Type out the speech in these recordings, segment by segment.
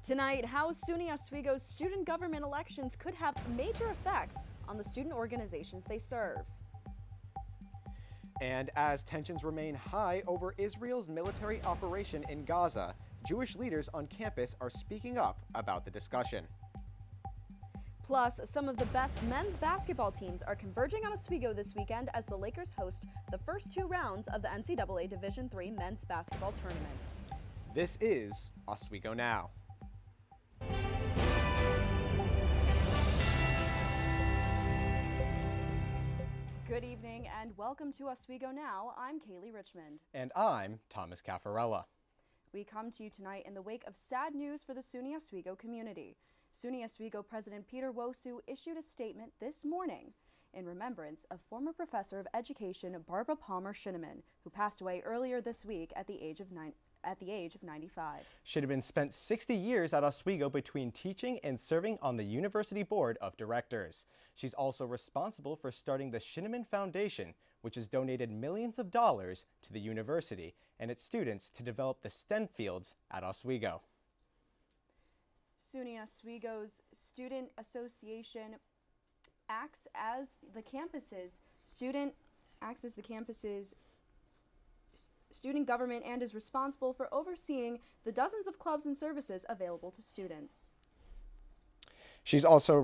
Tonight, how SUNY Oswego's student government elections could have major effects on the student organizations they serve. And as tensions remain high over Israel's military operation in Gaza, Jewish leaders on campus are speaking up about the discussion. Plus, some of the best men's basketball teams are converging on Oswego this weekend as the Lakers host the first two rounds of the NCAA Division III men's basketball tournament. This is Oswego Now. Good evening and welcome to Oswego Now. I'm Kaylee Richmond. And I'm Thomas Caffarella. We come to you tonight in the wake of sad news for the SUNY Oswego community. SUNY Oswego President Peter Wosu issued a statement this morning in remembrance of former professor of education Barbara Palmer Shinneman, who passed away earlier this week at the age of 95. Shinneman spent 60 years at Oswego between teaching and serving on the University Board of Directors. She's also responsible for starting the Shinneman Foundation, which has donated millions of dollars to the university and its students to develop the STEM fields at Oswego. SUNY Oswego's Student Association acts as the campus's student government and is responsible for overseeing the dozens of clubs and services available to students. She's also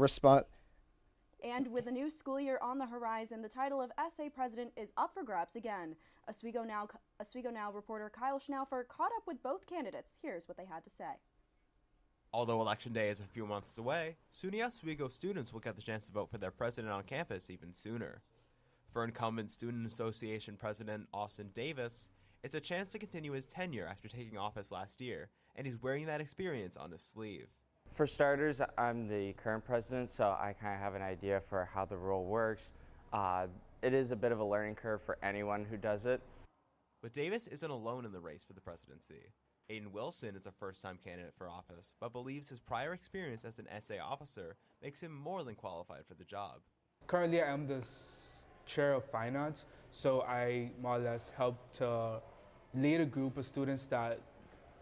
And with the new school year on the horizon, the title of SA President is up for grabs again. Oswego Now reporter Kyle Schnaufer caught up with both candidates. Here's what they had to say. Although Election Day is a few months away, SUNY Oswego students will get the chance to vote for their president on campus even sooner. For incumbent Student Association President Austin Davis, it's a chance to continue his tenure after taking office last year, and he's wearing that experience on his sleeve. For starters, I'm the current president, so I kind of have an idea for how the role works. It is a bit of a learning curve for anyone who does it. But Davis isn't alone in the race for the presidency. Aiden Wilson is a first-time candidate for office, but believes his prior experience as an SA officer makes him more than qualified for the job. Currently, I am the chair of finance, so I more or less help to lead a group of students that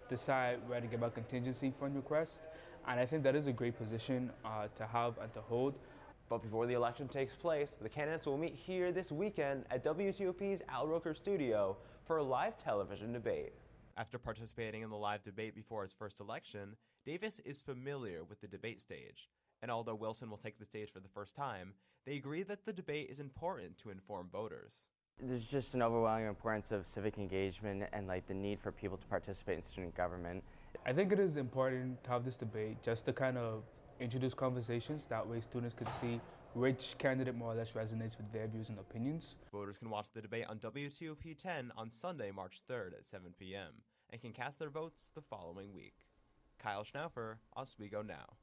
decide where to give a contingency fund request, and I think that is a great position to have and to hold. But before the election takes place, the candidates will meet here this weekend at WTOP's Al Roker studio for a live television debate. After participating in the live debate before his first election, Davis is familiar with the debate stage. And although Wilson will take the stage for the first time, they agree that the debate is important to inform voters. There's just an overwhelming importance of civic engagement and the need for people to participate in student government. I think it is important to have this debate just to kind of introduce conversations. That way students could see which candidate more or less resonates with their views and opinions. Voters can watch the debate on WTOP 10 on Sunday, March 3rd at 7 p.m. and can cast their votes the following week. Kyle Schnaufer, Oswego Now.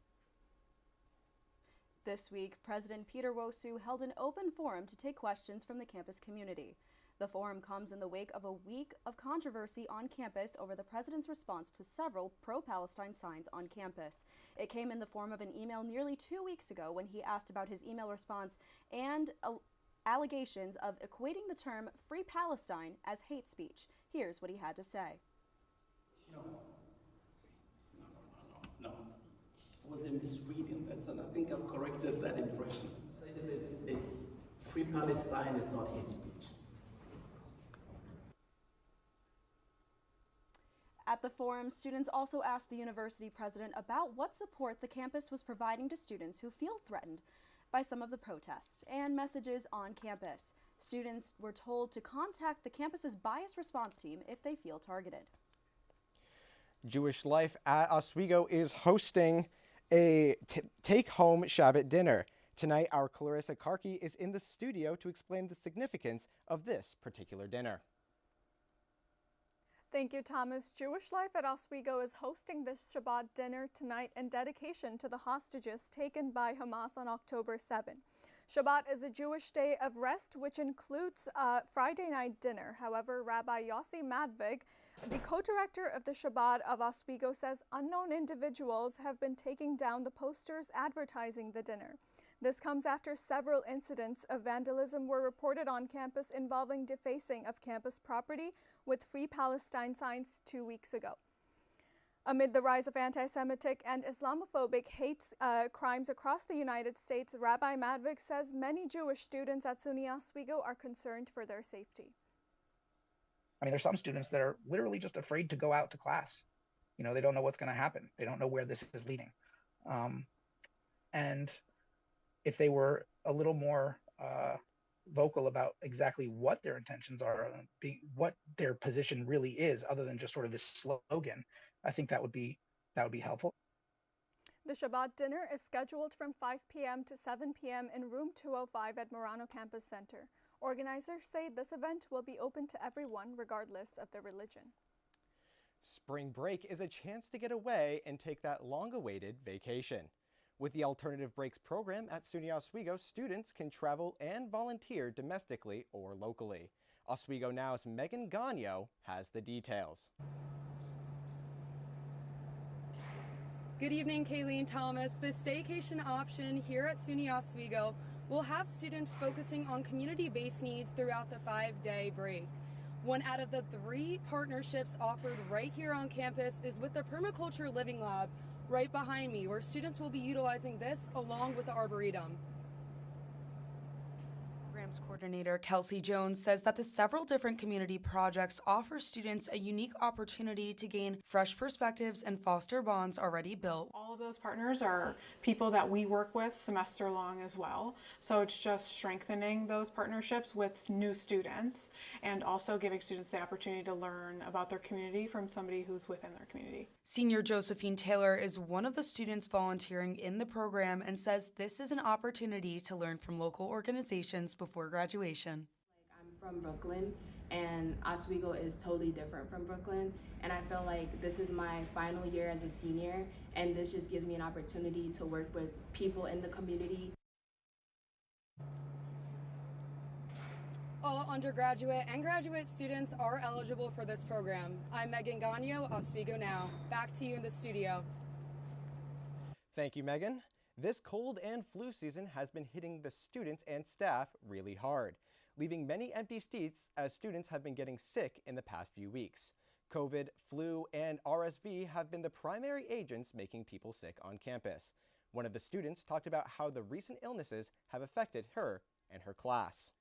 This week, President Peter Wosu held an open forum to take questions from the campus community. The forum comes in the wake of a week of controversy on campus over the president's response to several pro-Palestine signs on campus. It came in the form of an email nearly 2 weeks ago when he asked about his email response and allegations of equating the term Free Palestine as hate speech. Here's what he had to say. No. It was a misreading. And I think I've corrected that impression. It's Free Palestine is not hate speech. At the forum, students also asked the university president about what support the campus was providing to students who feel threatened by some of the protests and messages on campus. Students were told to contact the campus's bias response team if they feel targeted. Jewish Life at Oswego is hosting a take-home Shabbat dinner. Tonight, our Clarissa Karki is in the studio to explain the significance of this particular dinner. Thank you, Thomas. Jewish Life at Oswego is hosting this Shabbat dinner tonight in dedication to the hostages taken by Hamas on October 7. Shabbat is a Jewish day of rest, which includes a Friday night dinner. However, Rabbi Yossi Madvig, the co-director of the Shabbat of Oswego, says unknown individuals have been taking down the posters advertising the dinner. This comes after several incidents of vandalism were reported on campus involving defacing of campus property with Free Palestine signs 2 weeks ago. Amid the rise of anti-Semitic and Islamophobic hate crimes across the United States, Rabbi Madvik says many Jewish students at SUNY Oswego are concerned for their safety. I mean, there's some students that are literally just afraid to go out to class. You know, they don't know what's going to happen. They don't know where this is leading. And if they were a little more vocal about exactly what their intentions are, what their position really is, other than just sort of this slogan, I think that would be helpful. The Shabbat dinner is scheduled from 5 p.m. to 7 p.m. in room 205 at Murano Campus Center. Organizers say this event will be open to everyone regardless of their religion. Spring break is a chance to get away and take that long-awaited vacation. With the Alternative Breaks program at SUNY Oswego, students can travel and volunteer domestically or locally. Oswego Now's Megan Gagno has the details. Good evening, Kayleen Thomas. The staycation option here at SUNY Oswego will have students focusing on community-based needs throughout the 5-day break. One out of the 3 partnerships offered right here on campus is with the Permaculture Living Lab right behind me, where students will be utilizing this along with the Arboretum. Programs coordinator Kelsey Jones says that the several different community projects offer students a unique opportunity to gain fresh perspectives and foster bonds already built. All of those partners are people that we work with semester long as well. So it's just strengthening those partnerships with new students and also giving students the opportunity to learn about their community from somebody who's within their community. Senior Josephine Taylor is one of the students volunteering in the program and says this is an opportunity to learn from local organizations before graduation. I'm from Brooklyn, and Oswego is totally different from Brooklyn, and I feel like this is my final year as a senior, and this just gives me an opportunity to work with people in the community. All undergraduate and graduate students are eligible for this program. I'm Megan Gagno, Oswego Now. Back to you in the studio. Thank you, Megan. This cold and flu season has been hitting the students and staff really hard, leaving many empty seats as students have been getting sick in the past few weeks. COVID, flu, and RSV have been the primary agents making people sick on campus. One of the students talked about how the recent illnesses have affected her and her class.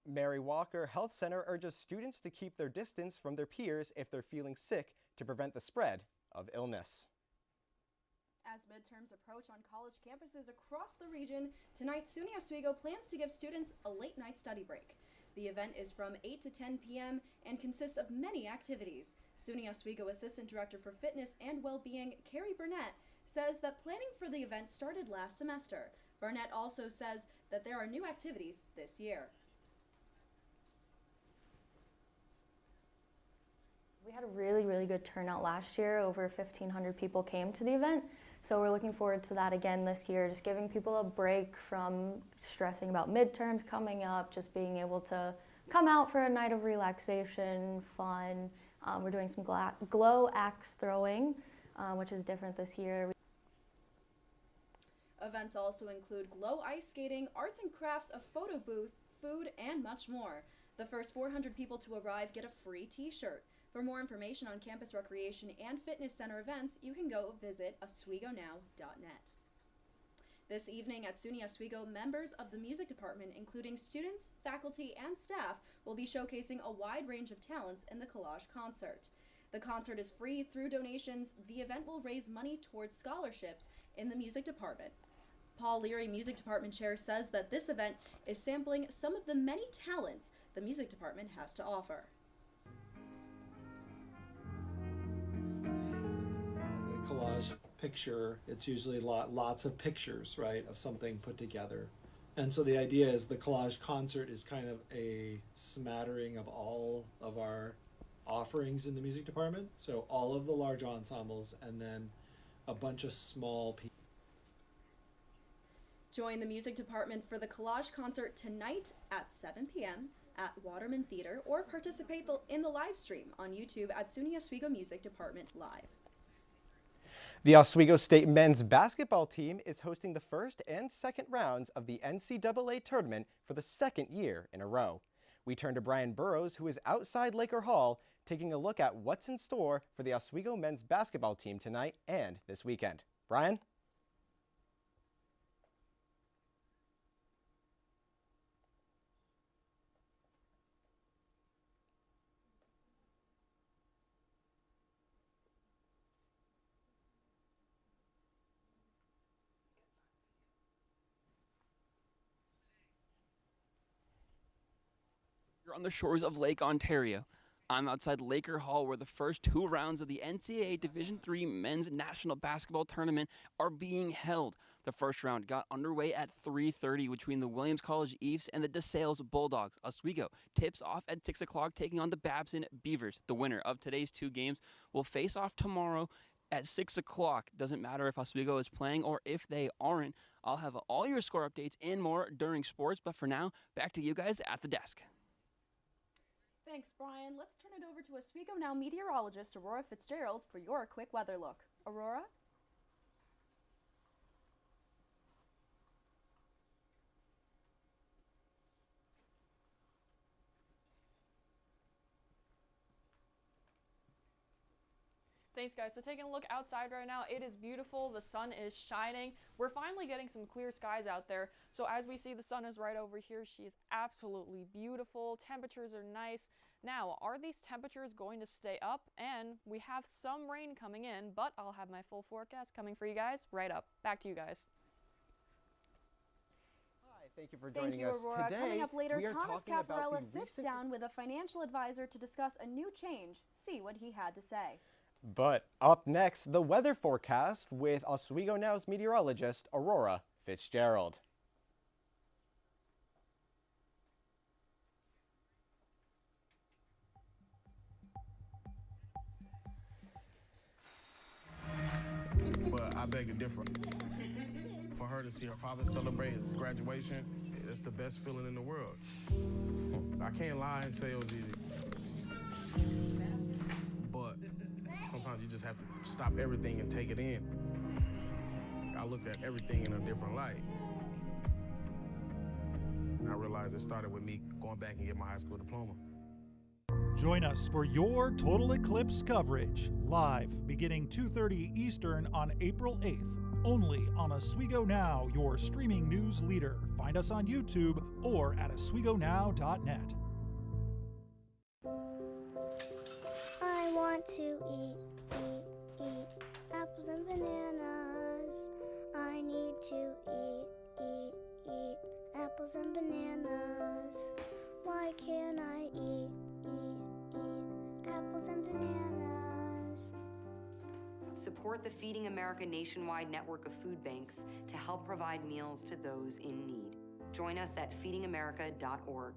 Mary Walker Health Center urges students to keep their distance from their peers if they're feeling sick to prevent the spread of illness. As midterms approach on college campuses across the region, tonight SUNY Oswego plans to give students a late-night study break. The event is from 8 to 10 p.m. and consists of many activities. SUNY Oswego Assistant Director for Fitness and Wellbeing, Carrie Burnett, says that planning for the event started last semester. Burnett also says that there are new activities this year. We had a really good turnout last year. Over 1,500 people came to the event. So we're looking forward to that again this year, just giving people a break from stressing about midterms coming up, just being able to come out for a night of relaxation, fun. We're doing some glow axe throwing, which is different this year. Events also include glow ice skating, arts and crafts, a photo booth, food, and much more. The first 400 people to arrive get a free t-shirt. For more information on campus recreation and fitness center events, you can go visit oswegonow.net. This evening at SUNY Oswego, members of the music department, including students, faculty, and staff, will be showcasing a wide range of talents in the collage concert. The concert is free through donations. The event will raise money towards scholarships in the music department. Paul Leary, music department chair, says that this event is sampling some of the many talents the music department has to offer. Collage picture, it's usually lots of pictures, right, of something put together. And so the idea is the collage concert is kind of a smattering of all of our offerings in the music department. So all of the large ensembles and then a bunch of small pieces. Join the music department for the collage concert tonight at 7 p.m. at Waterman Theater, or participate in the live stream on YouTube at SUNY Oswego Music Department Live. The Oswego State men's basketball team is hosting the first and second rounds of the NCAA tournament for the second year in a row. We turn to Brian Burrows, who is outside Laker Hall, taking a look at what's in store for the Oswego men's basketball team tonight and this weekend. Brian? You're on the shores of Lake Ontario. I'm outside Laker Hall where the first two rounds of the NCAA Division III Men's National Basketball Tournament are being held. The first round got underway at 3:30 between the Williams College Eves and the DeSales Bulldogs. Oswego tips off at 6 o'clock taking on the Babson Beavers. The winner of today's two games will face off tomorrow at 6 o'clock. Doesn't matter if Oswego is playing or if they aren't. I'll have all your score updates and more during sports, but for now, back to you guys at the desk. Thanks, Brian. Let's turn it over to Oswego Now meteorologist Aurora Fitzgerald for your quick weather look. Aurora? Thanks, guys. So taking a look outside right now, it is beautiful. The sun is shining. We're finally getting some clear skies out there. So as we see, the sun is right over here. She is absolutely beautiful. Temperatures are nice. Now, are these temperatures going to stay up? And we have some rain coming in, but I'll have my full forecast coming for you guys right up. Back to you guys. Hi, thank you for joining us Aurora. today. Coming up later, we are Thomas talking about Caffarella the sits recent down with a financial advisor to discuss a new change. See what he had to say. But up next, the weather forecast with Oswego Now's meteorologist Aurora Fitzgerald. But I beg to differ. For her to see her father celebrate his graduation, it's the best feeling in the world. I can't lie and say it was easy. But sometimes you just have to stop everything and take it in. I looked at everything in a different light. And I realized it started with me going back and getting my high school diploma. Join us for your total eclipse coverage, live beginning 2:30 Eastern on April 8th, only on Oswego Now, your streaming news leader. Find us on YouTube or at oswegonow.net. I want to eat apples and bananas. I need to eat apples and bananas. Why can't I eat apples and bananas? Support the Feeding America nationwide network of food banks to help provide meals to those in need. Join us at feedingamerica.org.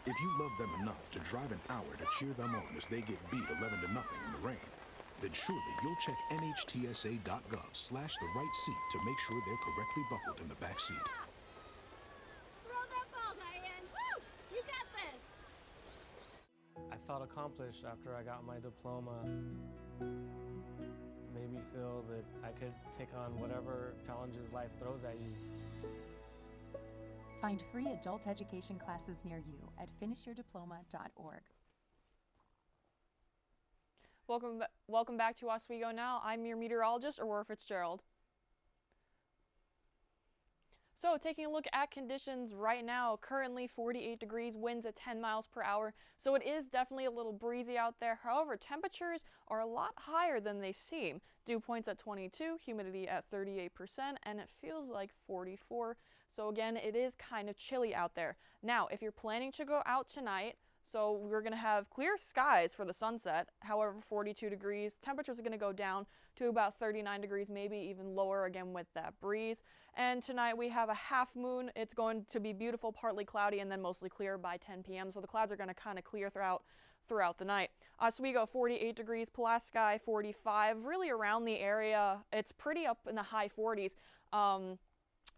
If you love them enough to drive an hour to cheer them on as they get beat 11-0 in the rain, then surely you'll check nhtsa.gov/the-right seat to make sure they're correctly buckled in the back seat. Throw that ball, Diane! Woo! You got this! I felt accomplished after I got my diploma. Made me feel that I could take on whatever challenges life throws at you. Find free adult education classes near you at finishyourdiploma.org. Welcome back to Oswego Now. I'm your meteorologist, Aurora Fitzgerald. So taking a look at conditions right now, currently 48 degrees, winds at 10 miles per hour. So it is definitely a little breezy out there. However, temperatures are a lot higher than they seem. Dew points at 22, humidity at 38%, and it feels like 44. So again, it is kind of chilly out there. Now, if you're planning to go out tonight, so we're going to have clear skies for the sunset, however 42 degrees. Temperatures are going to go down to about 39 degrees, maybe even lower again with that breeze. And tonight we have a half moon. It's going to be beautiful, partly cloudy, and then mostly clear by 10 p.m. So the clouds are going to kind of clear throughout throughout the night. Oswego 48 degrees, Pulaski 45, really around the area. It's pretty up in the high 40s.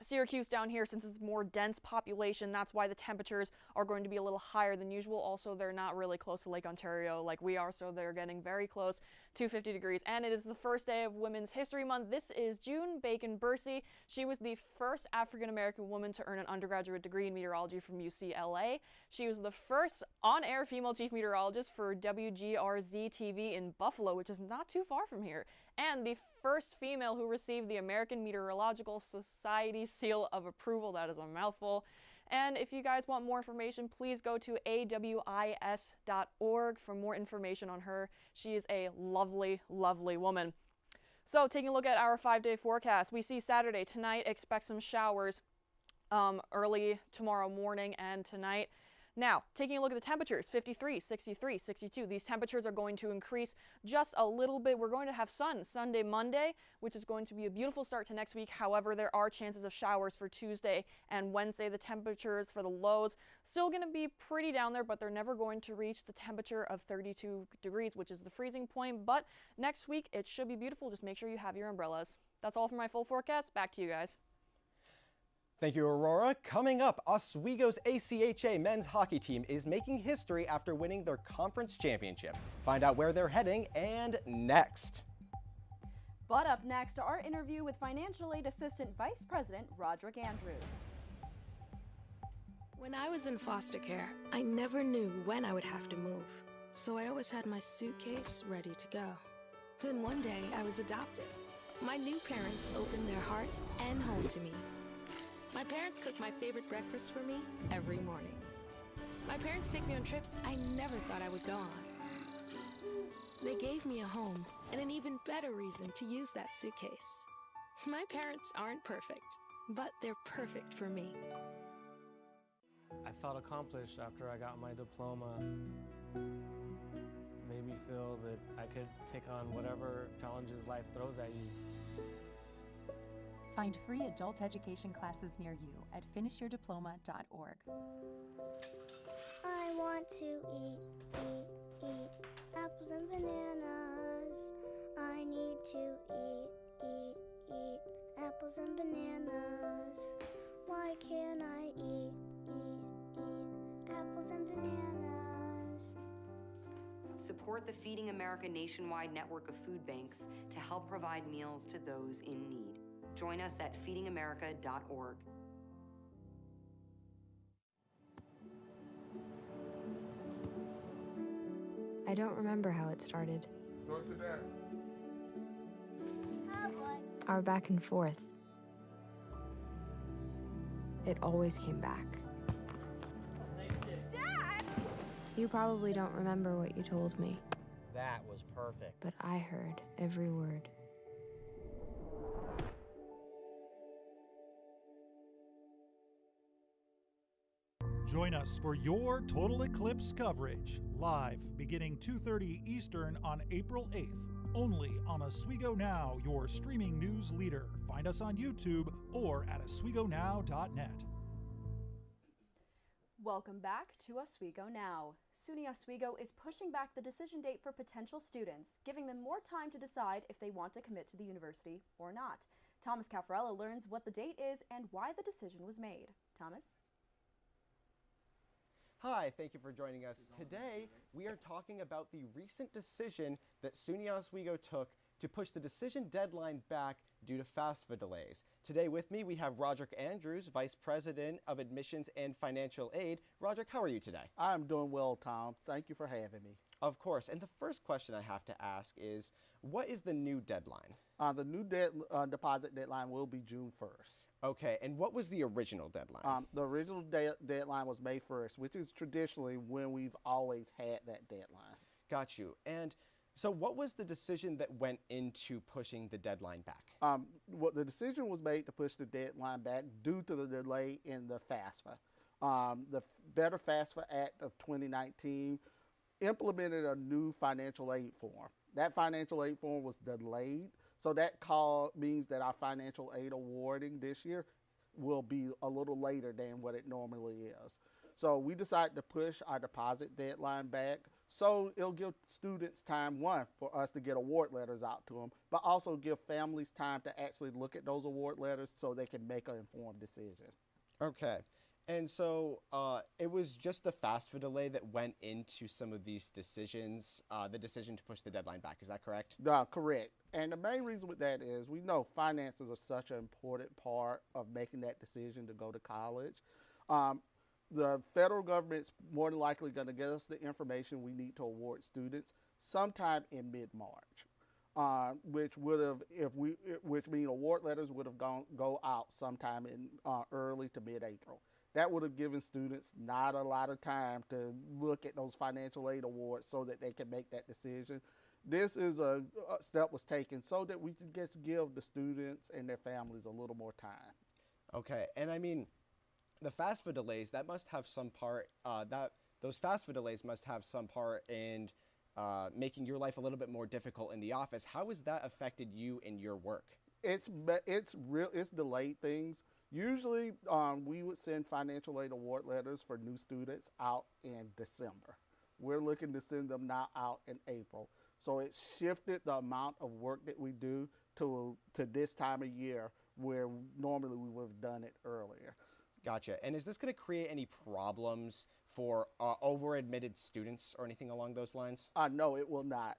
Syracuse down here, since it's more dense population, that's why the temperatures are going to be a little higher than usual. Also, they're not really close to Lake Ontario like we are, so they're getting very close to 50 degrees. And it is the first day of Women's History Month. This is June Bacon-Bursey. She was the first African-American woman to earn an undergraduate degree in meteorology from UCLA. She was the first on-air female chief meteorologist for WGRZ-TV in Buffalo, which is not too far from here, and the first female who received the American Meteorological Society seal of approval. That is a mouthful. And if you guys want more information, please go to awis.org for more information on her. She is a lovely, lovely woman. So taking a look at our 5-day forecast, we see Saturday tonight, expect some showers early tomorrow morning and tonight. Now, taking a look at the temperatures, 53, 63, 62. These temperatures are going to increase just a little bit. We're going to have sun Sunday, Monday, which is going to be a beautiful start to next week. However, there are chances of showers for Tuesday and Wednesday. The temperatures for the lows still going to be pretty down there, but they're never going to reach the temperature of 32 degrees, which is the freezing point. But next week, it should be beautiful. Just make sure you have your umbrellas. That's all for my full forecast. Back to you guys. Thank you, Aurora. Coming up, Oswego's ACHA men's hockey team is making history after winning their conference championship. Find out where they're heading and next. But up next, our interview with Financial Aid Assistant Vice President Roderick Andrews. When I was in foster care, I never knew when I would have to move, so I always had my suitcase ready to go. Then one day, I was adopted. My new parents opened their hearts and home to me. My parents cook my favorite breakfast for me every morning. My parents take me on trips I never thought I would go on. They gave me a home and an even better reason to use that suitcase. My parents aren't perfect, but they're perfect for me. I felt accomplished after I got my diploma. Made me feel that I could take on whatever challenges life throws at you. Find free adult education classes near you at finishyourdiploma.org. I want to eat apples and bananas. I need to eat apples and bananas. Why can't I eat apples and bananas? Support the Feeding America nationwide network of food banks to help provide meals to those in need. Join us at feedingamerica.org. I don't remember how it started. Go to that. Our back and forth. It always came back. Dad! You probably don't remember what you told me, That was perfect. but I heard every word. Join us for your total eclipse coverage, live beginning 2:30 Eastern on April 8th, only on Oswego Now, your streaming news leader. Find us on YouTube or at oswegonow.net. Welcome back to Oswego Now. SUNY Oswego is pushing back the decision date for potential students, giving them more time to decide if they want to commit to the university or not. Thomas Caffarella learns what the date is and why the decision was made. Thomas? Hi, thank you for joining us. Today, we are talking about the recent decision that SUNY Oswego took to push the decision deadline back due to FAFSA delays. Today with me, we have Roderick Andrews, Vice President of Admissions and Financial Aid. Roderick, how are you today? I'm doing well, Tom. Thank you for having me. Of course. And the first question I have to ask is, what is the new deadline? The new deposit deadline will be June 1st. Okay, and what was the original deadline? The original deadline was May 1st, which is traditionally when we've always had that deadline. Got you. And so what was the decision that went into pushing the deadline back? Well, the decision was made to push the deadline back due to the delay in the FAFSA. The Better FAFSA Act of 2019 implemented a new financial aid form. That financial aid form was delayed, so that means that our financial aid awarding this year will be a little later than what it normally is. So we decided to push our deposit deadline back So it'll give students time, one, for us to get award letters out to them, but also give families time to actually look at those award letters so they can make an informed decision. Okay. And so it was just the FAFSA delay that went into some of these decisions, the decision to push the deadline back. Is that correct? Correct. And the main reason with that is we know finances are such an important part of making that decision to go to college. The federal government's more than likely going to get us the information we need to award students sometime in mid-March, which would have, which means award letters would have go out sometime in early to mid-April. That would have given students not a lot of time to look at those financial aid awards so that they can make that decision. This is a step was taken so that we could just give the students and their families a little more time. Okay, and I mean, the FAFSA delays, that must have some part, those FAFSA delays must have some part in making your life a little bit more difficult in the office. How has that affected you in your work? It's delayed things. Usually, we would send financial aid award letters for new students out in December. We're looking to send them now out in April. So it shifted the amount of work that we do to this time of year where normally we would have done it earlier. Gotcha. And is this going to create any problems for over-admitted students or anything along those lines? No, it will not.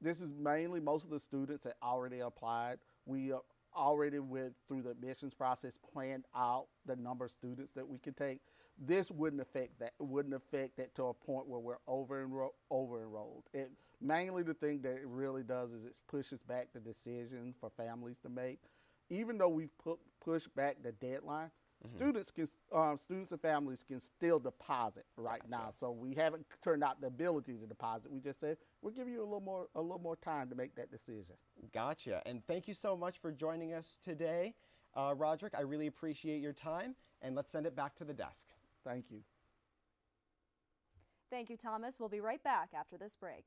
This is mainly most of the students that already applied. We already went through the admissions process, planned out the number of students that we could take. This wouldn't affect that. It wouldn't affect that to a point where we're over-enrolled. It mainly the thing that it really does is it pushes back the decision for families to make. Even though we've pushed back the deadline, students and families can still deposit right now. So we haven't turned out the ability to deposit. We just said we'll give you a little more time to make that decision. Gotcha. And thank you so much for joining us today, Roderick. I really appreciate your time. And let's send it back to the desk. Thank you. Thank you, Thomas. We'll be right back after this break.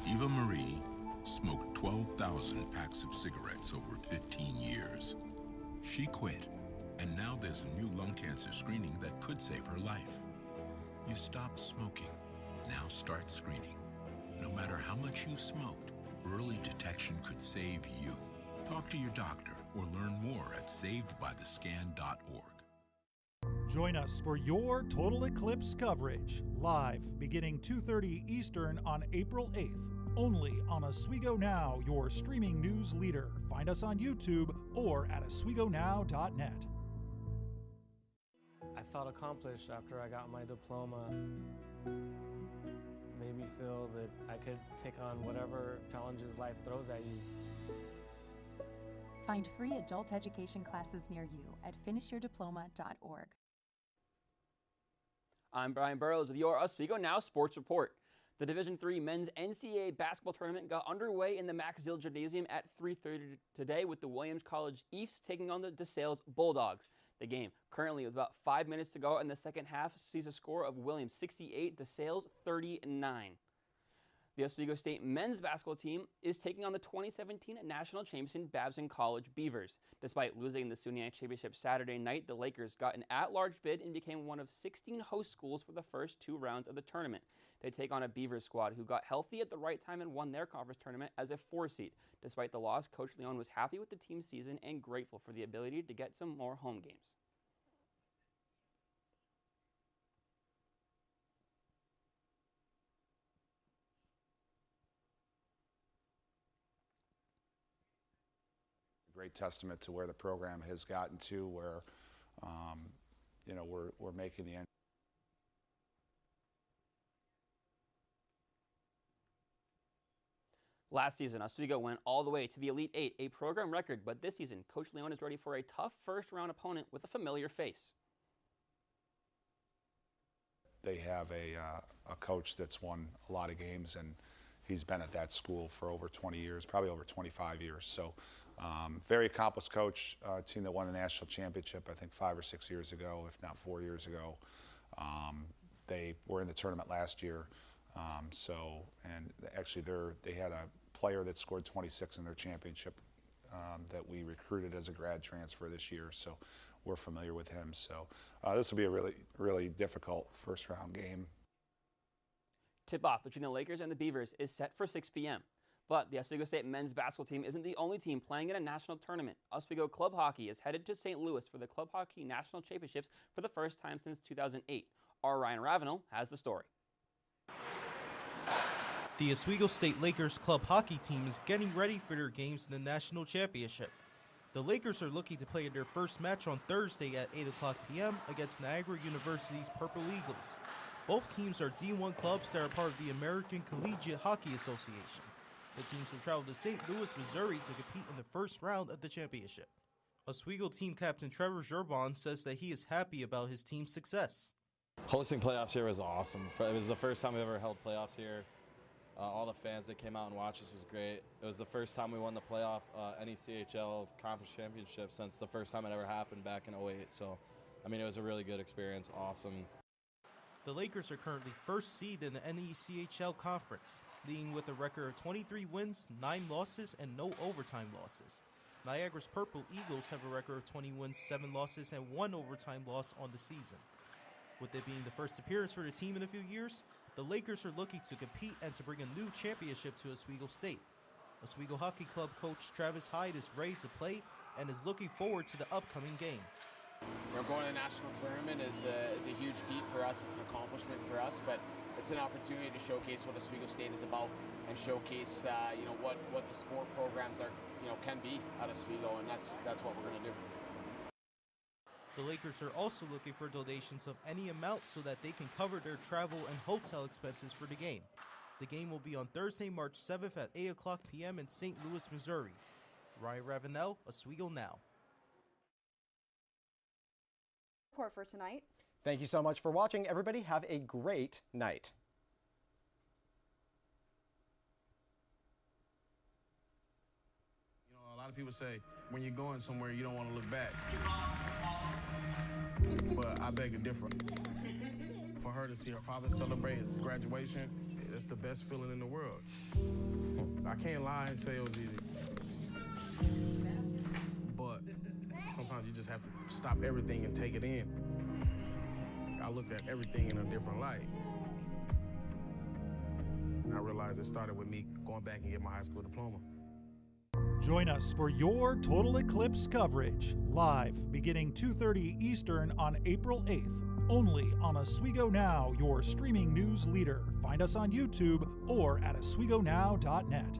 Eva Marie smoked 12,000 packs of cigarettes over 15 years. She quit, and now there's a new lung cancer screening that could save her life. You stopped smoking. Now start screening. No matter how much you smoked, early detection could save you. Talk to your doctor or learn more at savedbythescan.org. Join us for your Total Eclipse coverage, live beginning 2:30 Eastern on April 8th, only on Oswego Now, your streaming news leader. Find us on YouTube or at oswegonow.net. I felt accomplished after I got my diploma. Made me feel that I could take on whatever challenges life throws at you. Find free adult education classes near you at finishyourdiploma.org. I'm Brian Burrows with your Oswego Now Sports Report. The Division III men's NCAA basketball tournament got underway in the Max Zill Gymnasium at 3:30 today with the Williams College East taking on the DeSales Bulldogs. The game, currently with about 5 minutes to go in the second half, sees a score of Williams 68, DeSales 39. The Oswego State men's basketball team is taking on the 2017 national champion Babson College Beavers. Despite losing the SUNY Championship Saturday night, the Lakers got an at-large bid and became one of 16 host schools for the first 2 rounds of the tournament. They take on a Beavers squad who got healthy at the right time and won their conference tournament as a 4 seed. Despite the loss, Coach Leon was happy with the team's season and grateful for the ability to get some more home games. Great testament to where the program has gotten to, where you know, we're making the end. Last season, Oswego went all the way to the Elite 8, a program record, but this season, Coach Leon is ready for a tough first-round opponent with a familiar face. They have a coach that's won a lot of games, and he's been at that school for over 20 years, probably over 25 years. So very accomplished coach, team that won the national championship, I think 5 or 6 years ago, if not 4 years ago. They were in the tournament last year. And actually they had a player that scored 26 in their championship that we recruited as a grad transfer this year. So we're familiar with him. So this will be a really, really difficult first-round game. Tip-off between the Lakers and the Beavers is set for 6 p.m. But the Oswego State men's basketball team isn't the only team playing in a national tournament. Oswego Club Hockey is headed to St. Louis for the Club Hockey National Championships for the first time since 2008. Our Ryan Ravenel has the story. The Oswego State Lakers club hockey team is getting ready for their games in the national championship. The Lakers are looking to play their first match on Thursday at 8 o'clock p.m. against Niagara University's Purple Eagles. Both teams are D1 clubs that are part of the American Collegiate Hockey Association. The teams will travel to St. Louis, Missouri to compete in the first round of the championship. Oswego team captain Trevor Gerbon says that he is happy about his team's success. Hosting playoffs here was awesome. It was the first time we ever held playoffs here. All the fans that came out and watched us was great. It was the first time we won the playoff NECHL Conference Championship since the first time it ever happened back in 2008. So, I mean, it was a really good experience, awesome. The Lakers are currently first seed in the NECHL Conference, leading with a record of 23 wins, 9 losses, and no overtime losses. Niagara's Purple Eagles have a record of 20 wins, 7 losses, and 1 overtime loss on the season. With it being the first appearance for the team in a few years, the Lakers are looking to compete and to bring a new championship to Oswego State. Oswego Hockey Club coach Travis Hyde is ready to play and is looking forward to the upcoming games. Going to the national tournament is a huge feat for us. It's an accomplishment for us, but it's an opportunity to showcase what Oswego State is about and showcase what the sport programs can be at Oswego, and that's what we're going to do. The Lakers are also looking for donations of any amount so that they can cover their travel and hotel expenses for the game. The game will be on Thursday, March 7th at 8 o'clock p.m. in St. Louis, Missouri. Ryan Ravenel, Oswego Now. Report for tonight. Thank you so much for watching. Everybody have a great night. You know, a lot of people say when you're going somewhere, you don't want to look back. But I beg to differ. For her to see her father celebrate his graduation, it's the best feeling in the world. I can't lie and say it was easy. But sometimes you just have to stop everything and take it in. I looked at everything in a different light. And I realized it started with me going back and getting my high school diploma. Join us for your Total Eclipse coverage, live beginning 2:30 Eastern on April 8th, only on Oswego Now, your streaming news leader. Find us on YouTube or at oswegonow.net.